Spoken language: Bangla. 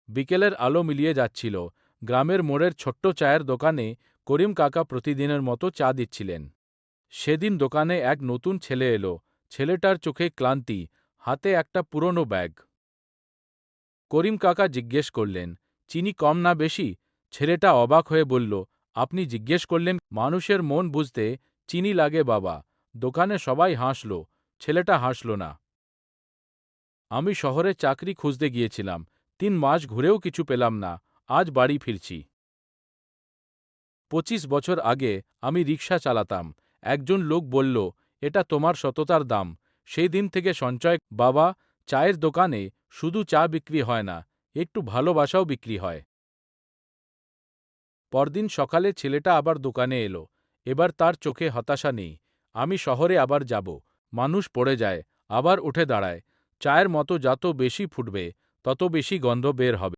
বিকেলের আলো মিলিয়ে যাচ্ছিল। গ্রামের মোড়ের ছোট্ট চায়ের দোকানে করিম কাকা প্রতিদিনের মতো চা দিচ্ছিলেন। সেদিন দোকানে এক নতুন ছেলে এলো। ছেলেটার চোখে ক্লান্তি, হাতে একটা পুরনো ব্যাগ। করিম কাকা জিজ্ঞেস করলেন, চিনি কম না বেশি? ছেলেটা অবাক হয়ে বলল, আপনি জিজ্ঞেস করলেন? মানুষের মন বুঝতে চিনি লাগে বাবা। দোকানে সবাই হাসল, ছেলেটা হাসল না। আমি শহরে চাকরি খুঁজতে গিয়েছিলাম, 3 মাস ঘুরেও কিছু পেলাম না। আজ বাড়ি ফিরছি। 25 বছর আগে আমি রিকশা চালাতাম। একজন লোক বলল, এটা তোমার সততার দাম। সেই দিন থেকে সঞ্চয়। বাবা, চায়ের দোকানে শুধু চা বিক্রি হয় না, একটু ভালোবাসাও বিক্রি হয়। পরদিন সকালে ছেলেটা আবার দোকানে এলো। এবার তার চোখে হতাশা নেই। আমি শহরে আবার যাব। মানুষ পড়ে যায়, আবার উঠে দাঁড়ায়। চায়ের মতো যত বেশি ফুটবে, তত বেশি গন্ধ বের হবে।